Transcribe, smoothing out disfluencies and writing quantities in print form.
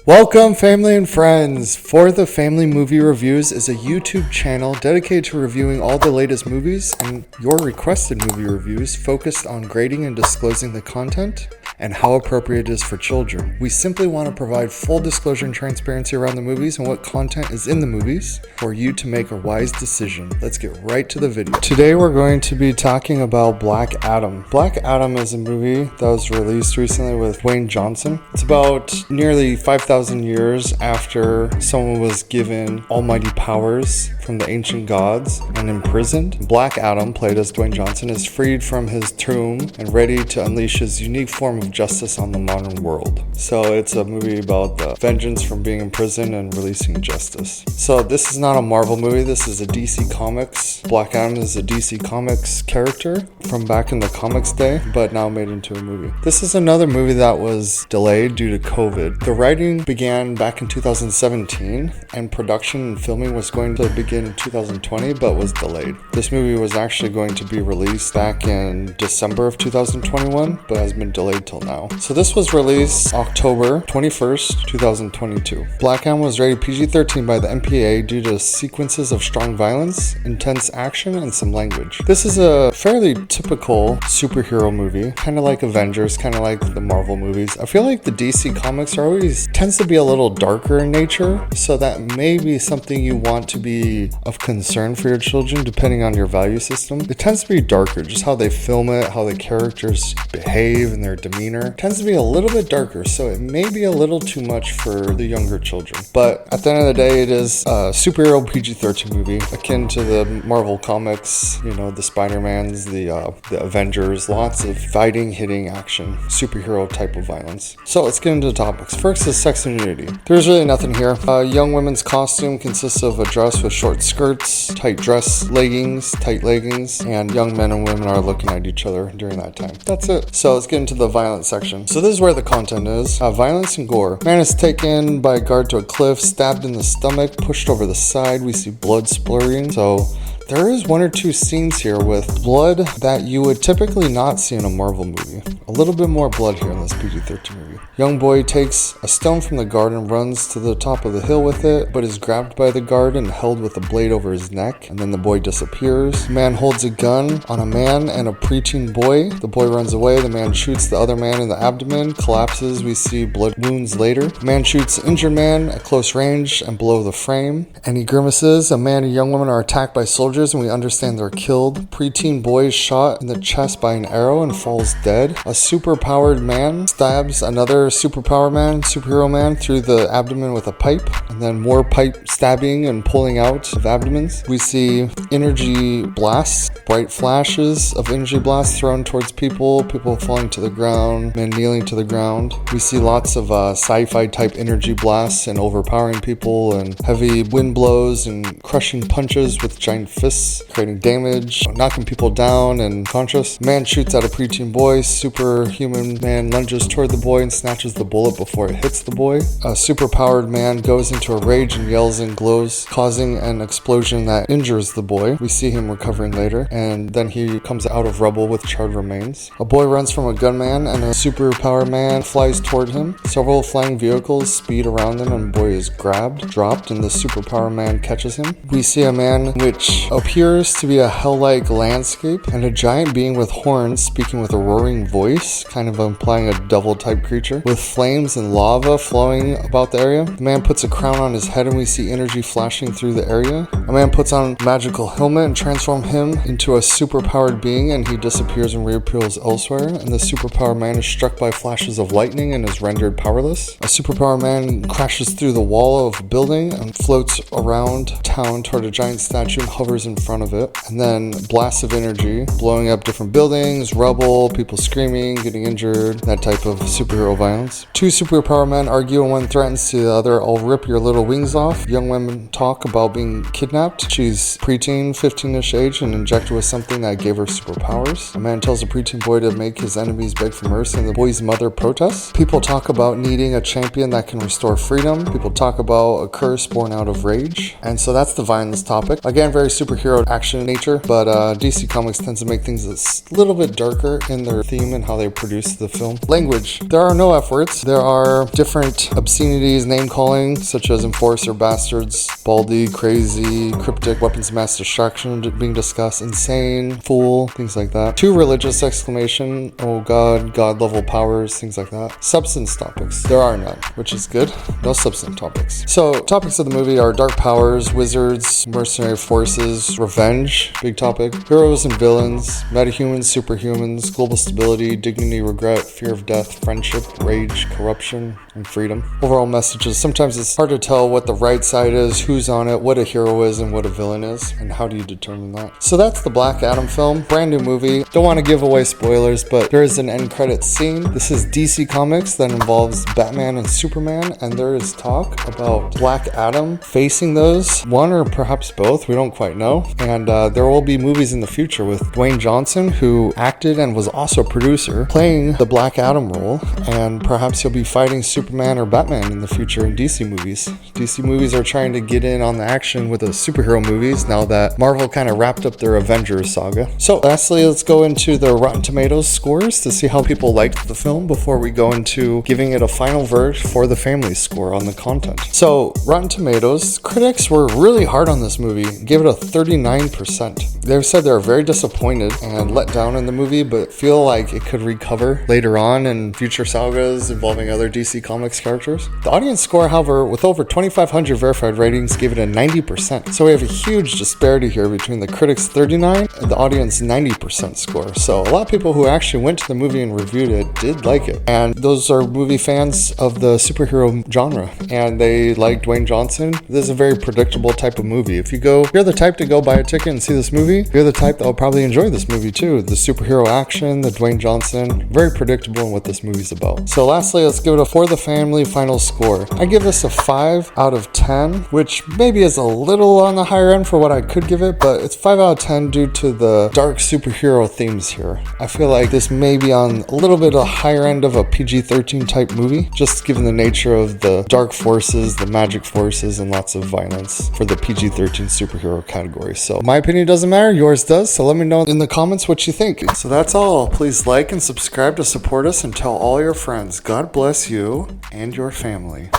Welcome, family and friends. For the Family Movie Reviews is a YouTube channel dedicated to reviewing all the latest movies and your requested movie reviews focused on grading and disclosing the content and how appropriate it is for children. We simply want to provide full disclosure and transparency around the movies and what content is in the movies for you to make a wise decision. Let's get right to the video. Today we're going to be talking about Black Adam. Black Adam is a movie that was released recently with Dwayne Johnson. It's about nearly 5,000 years after someone was given almighty powers from the ancient gods and imprisoned. Black Adam, played as Dwayne Johnson, is freed from his tomb and ready to unleash his unique form of justice on the modern world. So it's a movie about the vengeance from being in prison and releasing justice. So this is not a Marvel movie, this is a DC Comics. Black Adam is a DC Comics character from back in the comics day, but now made into a movie. This is another movie that was delayed due to COVID. The writing began back in 2017 and production and filming was going to begin in 2020 but was delayed. This movie was actually going to be released back in December of 2021 but has been delayed till now. So this was released October 21st, 2022. Black Adam was rated PG-13 by the MPAA due to sequences of strong violence, intense action, and some language. This is a fairly typical superhero movie, kind of like Avengers, kind of like the Marvel movies. I feel like the DC Comics tends to be a little darker in nature, so that may be something you want to be of concern for your children depending on your value system. It tends to be darker, just how they film it, how the characters behave and their demeanor tends to be a little bit darker, so it may be a little too much for the younger children. But at the end of the day, it is a superhero PG-13 movie akin to the Marvel comics, you know, the Spider-Mans, the Avengers, lots of fighting, hitting, action, superhero type of violence. So let's get into the topics. First is sex and nudity. There's really nothing here. A young woman's costume consists of a dress with short skirts, tight dress leggings, tight leggings, and young men and women are looking at each other during that time. That's it. So let's get into the violence section. So this is where the content is. Violence and gore. Man is taken by a guard to a cliff, stabbed in the stomach, pushed over the side. We see blood splurting. So there is one or two scenes here with blood that you would typically not see in a Marvel movie. A little bit more blood here in this PG-13 movie. Young boy takes a stone from the guard and runs to the top of the hill with it, but is grabbed by the guard and held with a blade over his neck, and then the boy disappears. The man holds a gun on a man and a preteen boy. The boy runs away. The man shoots the other man in the abdomen, collapses. We see blood wounds later. The man shoots the injured man at close range and below the frame, and he grimaces. A man and a young woman are attacked by soldiers and we understand they're killed. Preteen boy is shot in the chest by an arrow and falls dead. A superpowered man stabs another superhero man through the abdomen with a pipe, and then more pipe stabbing and pulling out of abdomens. We see energy blasts, bright flashes of energy blasts thrown towards people falling to the ground, men kneeling to the ground. We see lots of sci-fi type energy blasts and overpowering people and heavy wind blows and crushing punches with giant fists creating damage, knocking people down and conscious. Man shoots at a preteen boy. Superhuman man lunges toward the boy and snatches the bullet before it hits the boy. A superpowered man goes into a rage and yells and glows, causing an explosion that injures the boy. We see him recovering later, and then he comes out of rubble with charred remains. A boy runs from a gunman and a superpowered man flies toward him. Several flying vehicles speed around them and the boy is dropped, and the superpowered man catches him. We see a man which appears to be a hell-like landscape and a giant being with horns speaking with a roaring voice, kind of implying a devil-type creature, with flames and lava flowing about the area. The man puts a crown on his head and we see energy flashing through the area. A man puts on a magical helmet and transforms him into a superpowered being, and he disappears and reappears elsewhere, and the superpowered man is struck by flashes of lightning and is rendered powerless. A superpowered man crashes through the wall of a building and floats around town toward a giant statue and hovers in front of it, and then blasts of energy blowing up different buildings, rubble, people screaming, getting injured, that type of superhero violence. Two superpower men argue and one threatens to the other, "I'll rip your little wings off." Young women talk about being kidnapped. She's preteen, 15-ish age, and injected with something that gave her superpowers. A man tells a preteen boy to make his enemies beg for mercy, and the boy's mother protests. People talk about needing a champion that can restore freedom. People talk about a curse born out of rage. And so that's the violence topic. Again, very super superhero action nature, but DC Comics tends to make things a little bit darker in their theme and how they produce the film. Language. There are no F words. There are different obscenities, name calling, such as enforcer, bastards, baldy, crazy, cryptic, weapons of mass destruction being discussed, insane, fool, things like that. Too religious exclamation, oh god, god level powers, things like that. Substance topics. There are none, which is good. No substance topics. So, topics of the movie are dark powers, wizards, mercenary forces, revenge, big topic, heroes and villains, metahumans, superhumans, global stability, dignity, regret, fear of death, friendship, rage, corruption, and freedom. Overall messages. Sometimes it's hard to tell what the right side is, who's on it, what a hero is, and what a villain is, and how do you determine that. So that's the Black Adam film. Brand new movie. Don't want to give away spoilers, but there is an end credit scene. This is DC Comics that involves Batman and Superman, and there is talk about Black Adam facing those, one or perhaps both, we don't quite know. And there will be movies in the future with Dwayne Johnson, who acted and was also a producer, playing the Black Adam role, and perhaps he'll be fighting Superman or Batman in the future in DC movies. DC movies are trying to get in on the action with the superhero movies now that Marvel kind of wrapped up their Avengers saga. So lastly, let's go into the Rotten Tomatoes scores to see how people liked the film before we go into giving it a final verdict for the family score on the content. So Rotten Tomatoes, critics were really hard on this movie, gave it a 39%. They've said they're very disappointed and let down in the movie, but feel like it could recover later on in future sagas involving other DC Comics characters. The audience score, however, with over 2,500 verified ratings, gave it a 90%. So we have a huge disparity here between the critics' 39 and the audience 90% score. So a lot of people who actually went to the movie and reviewed it did like it. And those are movie fans of the superhero genre. And they like Dwayne Johnson. This is a very predictable type of movie. If you're the type to go buy a ticket and see this movie, you're the type that will probably enjoy this movie too. The superhero action, the Dwayne Johnson, very predictable in what this movie's about. So lastly, let's give it a For the Family final score. I give this a 5 out of 10, which maybe is a little on the higher end for what I could give it, but it's 5 out of 10 due to the dark superhero themes here. I feel like this may be on a little bit of a higher end of a PG-13 type movie, just given the nature of the dark forces, the magic forces, and lots of violence for the PG-13 superhero category. So my opinion doesn't matter, yours does, so let me know in the comments what you think. So that's all. Please like and subscribe to support us and tell all your friends. God bless you and your family.